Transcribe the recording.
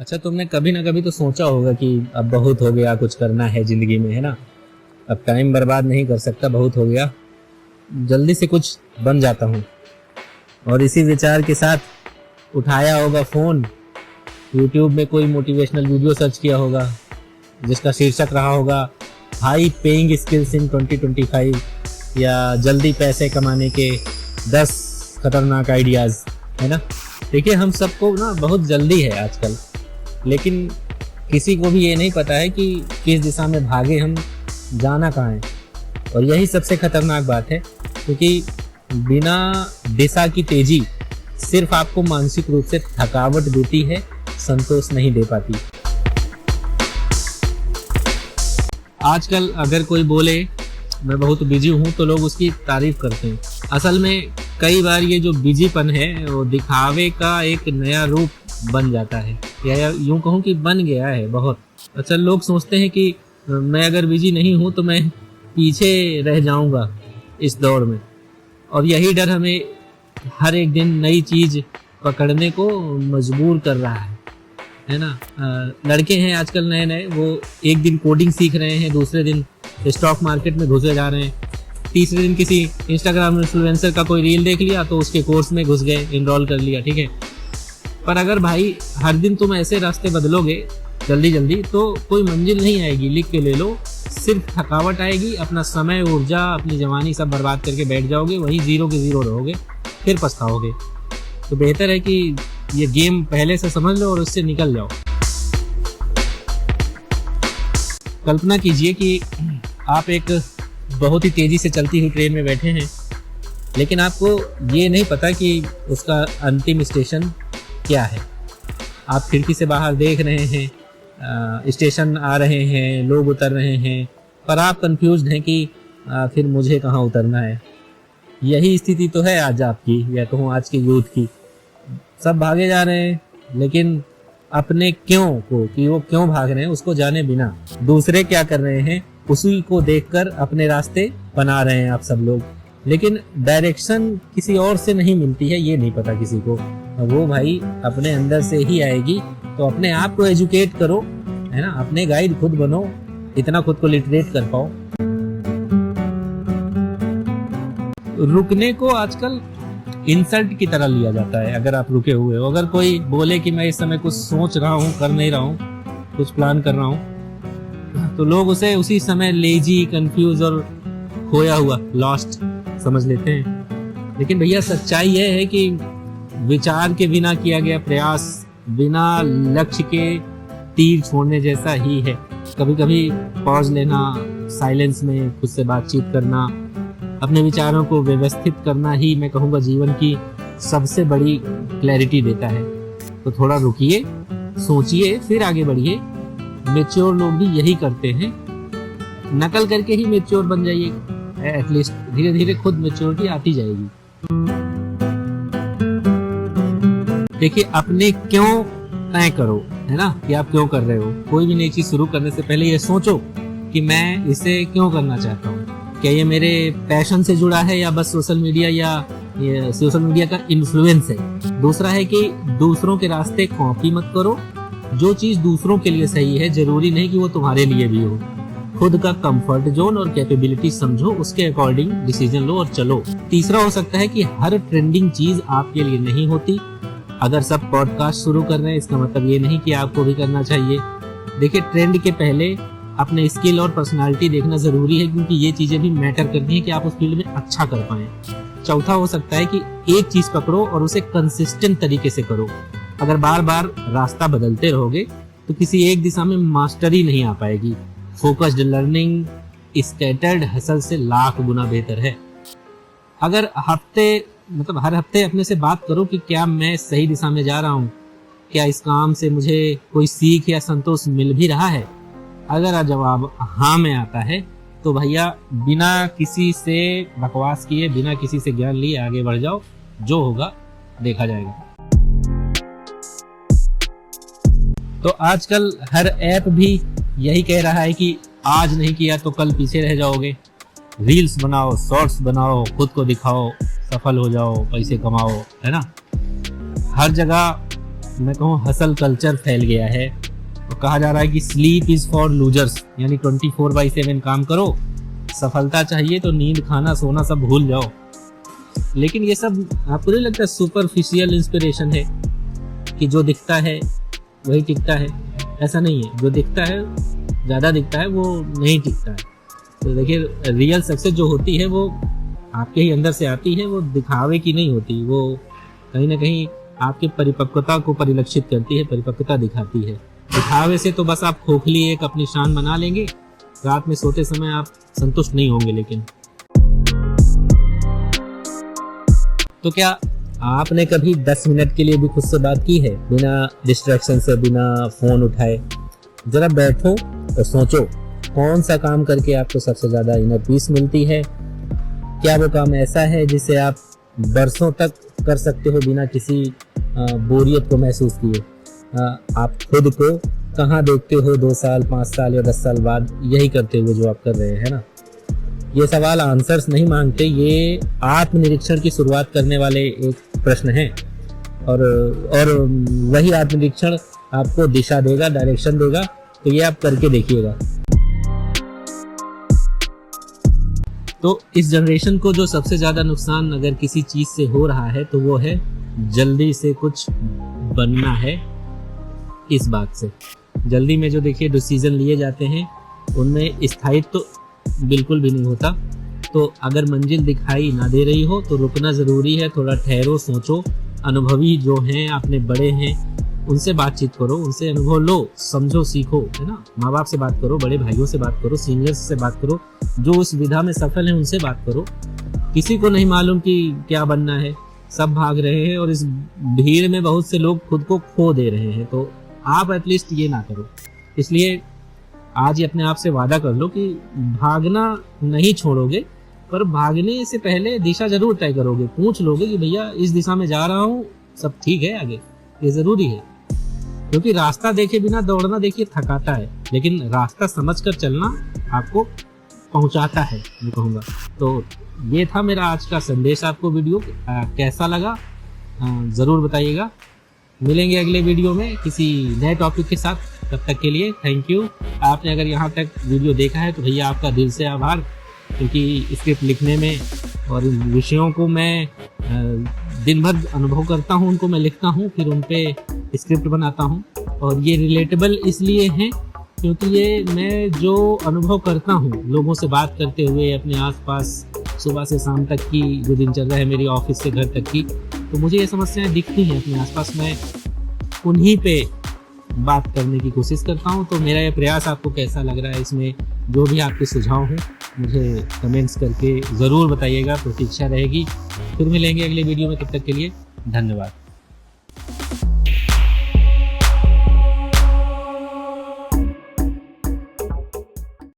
अच्छा, तुमने कभी ना कभी तो सोचा होगा कि अब बहुत हो गया, कुछ करना है जिंदगी में, है ना। अब टाइम बर्बाद नहीं कर सकता, बहुत हो गया, जल्दी से कुछ बन जाता हूँ। और इसी विचार के साथ उठाया होगा फोन, यूट्यूब में कोई मोटिवेशनल वीडियो सर्च किया होगा जिसका शीर्षक रहा होगा हाई पेइंग स्किल्स इन 2025 या जल्दी पैसे कमाने के 10 खतरनाक आइडियाज, है ना। देखिए, हम सबको ना बहुत जल्दी है आजकल, लेकिन किसी को भी ये नहीं पता है कि किस दिशा में भागे हम, जाना कहाँ है। और यही सबसे खतरनाक बात है, क्योंकि बिना दिशा की तेजी सिर्फ आपको मानसिक रूप से थकावट देती है, संतोष नहीं दे पाती। आजकल अगर कोई बोले मैं बहुत बिजी हूँ तो लोग उसकी तारीफ करते हैं। असल में कई बार ये जो बिजीपन है वो दिखावे का एक नया रूप बन जाता है, या यूं कहूँ कि बन गया है बहुत। अच्छा, लोग सोचते हैं कि मैं अगर बिजी नहीं हूँ तो मैं पीछे रह जाऊंगा इस दौड़ में, और यही डर हमें हर एक दिन नई चीज पकड़ने को मजबूर कर रहा है ना। लड़के हैं आजकल नए नए, वो एक दिन कोडिंग सीख रहे हैं, दूसरे दिन स्टॉक मार्केट में घुसे जा रहे हैं, तीसरे दिन किसी इंस्टाग्राम इन्फ्लुएंसर का कोई रील देख लिया तो उसके कोर्स में घुस गए, इनरोल कर लिया, ठीक है। पर अगर भाई हर दिन तुम ऐसे रास्ते बदलोगे जल्दी जल्दी तो कोई मंजिल नहीं आएगी, लिख के ले लो। सिर्फ थकावट आएगी, अपना समय, ऊर्जा, अपनी जवानी सब बर्बाद करके बैठ जाओगे, वहीं जीरो के जीरो रहोगे, फिर पछताओगे। तो बेहतर है कि ये गेम पहले से समझ लो और उससे निकल जाओ। कल्पना कीजिए कि आप एक बहुत ही तेजी से चलती हुई ट्रेन में बैठे हैं, लेकिन आपको ये नहीं पता कि उसका अंतिम स्टेशन क्या है। आप खिड़की से बाहर देख रहे हैं, स्टेशन आ रहे हैं, लोग उतर रहे हैं, पर आप कंफ्यूज्ड हैं कि फिर मुझे कहाँ उतरना है। यही स्थिति तो है आज आपकी, या कहूँ आज के यूथ की। सब भागे जा रहे हैं, लेकिन अपने क्यों को, कि वो क्यों भाग रहे हैं उसको जाने बिना दूसरे क्या कर रहे हैं उसी को देखकर अपने रास्ते बना रहे हैं आप सब लोग। लेकिन डायरेक्शन किसी और से नहीं मिलती है, ये नहीं पता किसी को। वो भाई अपने अंदर से ही आएगी। तो अपने आप को एजुकेट करो, है ना, अपने गाइड खुद बनो, इतना खुद को लिटरेट कर पाओ। रुकने को आजकल इंसल्ट की तरह लिया जाता है। अगर आप रुके हुए हो, अगर कोई बोले कि मैं इस समय कुछ सोच रहा हूँ, कर नहीं रहा हूँ, कुछ प्लान कर रहा हूँ, तो लोग उसे उसी समय लेजी, कंफ्यूज और खोया हुआ, लॉस्ट समझ लेते हैं। लेकिन भैया सच्चाई यह है कि विचार के बिना किया गया प्रयास बिना लक्ष्य के तीर छोड़ने जैसा ही है। कभी कभी पॉज लेना, साइलेंस में खुद से बातचीत करना, अपने विचारों को व्यवस्थित करना ही मैं कहूँगा जीवन की सबसे बड़ी क्लैरिटी देता है। तो थोड़ा रुकिए, सोचिए, फिर आगे बढ़िए। मैच्योर लोग भी यही करते हैं, नकल करके ही मैच्योर बन जाइए। एटलीस्ट धीरे धीरे खुद मैच्योरिटी आती जाएगी। देखिए, अपने क्यों तय करो, है ना, कि आप क्यों कर रहे हो। कोई भी नई चीज शुरू करने से पहले ये सोचो कि मैं इसे क्यों करना चाहता हूँ। क्या ये मेरे पैशन से जुड़ा है, या बस सोशल मीडिया या ये सोशल मीडिया का इन्फ्लुएंस है। दूसरा है कि दूसरों के रास्ते कॉपी मत करो। जो चीज दूसरों के लिए सही है जरूरी नहीं कि वो तुम्हारे लिए भी हो। खुद का कंफर्ट जोन और कैपेबिलिटी समझो, उसके अकॉर्डिंग डिसीजन लो और चलो। तीसरा हो सकता है कि हर ट्रेंडिंग चीज आपके लिए नहीं होती। अगर सब पॉडकास्ट शुरू कर रहे हैं इसका मतलब ये नहीं कि आपको भी करना चाहिए। देखिए, ट्रेंड के पहले अपने स्किल और पर्सनालिटी देखना जरूरी है, क्योंकि ये चीजें भी मैटर करती हैं कि आप उस फील्ड में अच्छा कर पाएं। चौथा हो सकता है कि एक चीज पकड़ो और उसे कंसिस्टेंट तरीके से करो। अगर बार बार रास्ता बदलते रहोगे तो किसी एक दिशा में मास्टरी नहीं आ पाएगी। फोकस्ड लर्निंग स्कैटर्ड हसल से लाख गुना बेहतर है। अगर हर हफ्ते अपने से बात करो कि क्या मैं सही दिशा में जा रहा हूँ, क्या इस काम से मुझे कोई सीख या संतोष मिल भी रहा है। अगर जवाब हाँ में आता है तो भैया बिना किसी से बकवास किए, बिना किसी से ज्ञान लिए आगे बढ़ जाओ, जो होगा देखा जाएगा। तो आजकल हर ऐप भी यही कह रहा है कि आज नहीं किया तो कल पीछे रह जाओगे। रील्स बनाओ, शॉर्ट्स बनाओ, खुद को दिखाओ, सफल हो जाओ, पैसे कमाओ, है ना। हर जगह मैं कहूँ हसल कल्चर फैल गया है। तो कहा जा रहा है कि स्लीप इज फॉर लूजर्स, यानी 24/7 काम करो, सफलता चाहिए तो नींद खाना सोना सब भूल जाओ। लेकिन ये सब आपको नहीं लगता सुपरफिशियल इंस्पिरेशन है कि जो दिखता है वही टिकता है? ऐसा नहीं है, जो दिखता है ज़्यादा दिखता है वो नहीं टिकता है। तो देखिए रियल सक्सेस जो होती है वो आपके ही अंदर से आती है, वो दिखावे की नहीं होती, वो कहीं ना कहीं आपकी परिपक्वता को परिलक्षित करती है, परिपक्वता दिखाती है। दिखावे से तो बस आप खोखली एक अपनी शान बना लेंगे, रात में सोते समय आप संतुष्ट नहीं होंगे। लेकिन तो क्या आपने कभी 10 मिनट के लिए भी खुद से बात की है, बिना डिस्ट्रैक्शन से, बिना फोन उठाए? जरा बैठो और सोचो कौन सा काम करके आपको सबसे ज्यादा इनर पीस मिलती है। क्या वो काम ऐसा है जिसे आप बरसों तक कर सकते हो बिना किसी बोरियत को महसूस किए? आप खुद को कहाँ देखते हो 2 साल, 5 साल या 10 साल बाद यही करते हुए जो आप कर रहे हैं ना? ये सवाल आंसर्स नहीं मांगते, ये आत्मनिरीक्षण की शुरुआत करने वाले एक प्रश्न हैं। और वही आत्मनिरीक्षण आपको दिशा देगा, डायरेक्शन देगा। तो ये आप करके देखिएगा। तो इस जनरेशन को जो सबसे ज़्यादा नुकसान अगर किसी चीज़ से हो रहा है तो वो है जल्दी से कुछ बनना है। इस बात से जल्दी में जो देखिए डिसीजन लिए जाते हैं उनमें स्थायित्व तो बिल्कुल भी नहीं होता। तो अगर मंजिल दिखाई ना दे रही हो तो रुकना ज़रूरी है, थोड़ा ठहरो, सोचो। अनुभवी जो हैं, अपने बड़े हैं, उनसे बातचीत करो, उनसे अनुभव लो, समझो, सीखो, है ना। माँ बाप से बात करो, बड़े भाइयों से बात करो, सीनियर्स से बात करो, जो उस विधा में सफल हैं उनसे बात करो। किसी को नहीं मालूम कि क्या बनना है, सब भाग रहे हैं और इस भीड़ में बहुत से लोग खुद को खो दे रहे हैं। तो आप एटलीस्ट ये ना करो। इसलिए आज ही अपने आप से वादा कर लो कि भागना नहीं छोड़ोगे, पर भागने से पहले दिशा जरूर तय करोगे। पूछ लोगे कि भैया इस दिशा में जा रहा हूँ, सब ठीक है आगे? ये जरूरी है, क्योंकि रास्ता देखे बिना दौड़ना देखिए थकाता है, लेकिन रास्ता समझकर चलना आपको पहुंचाता है, मैं कहूँगा। तो ये था मेरा आज का संदेश आपको। वीडियो कैसा लगा ज़रूर बताइएगा। मिलेंगे अगले वीडियो में किसी नए टॉपिक के साथ। तब तक के लिए थैंक यू। आपने अगर यहाँ तक वीडियो देखा है तो भैया आपका दिल से आभार, क्योंकि स्क्रिप्ट लिखने में और विषयों को मैं दिन भर अनुभव करता हूँ, उनको मैं लिखता हूँ, फिर उन पे स्क्रिप्ट बनाता हूँ। और ये रिलेटेबल इसलिए हैं क्योंकि ये मैं जो अनुभव करता हूँ लोगों से बात करते हुए, अपने आसपास सुबह से शाम तक की जो दिनचर्या है मेरी, ऑफिस से घर तक की, तो मुझे ये समस्याएं दिखती हैं अपने आसपास। मैं उन्हीं पे बात करने की कोशिश करता हूँ। तो मेरा ये प्रयास आपको कैसा लग रहा है, इसमें जो भी आपके सुझाव हैं मुझे कमेंट्स करके ज़रूर बताइएगा, प्रतीक्षा रहेगी। फिर मिलेंगे अगले वीडियो में, तब तक के लिए धन्यवाद।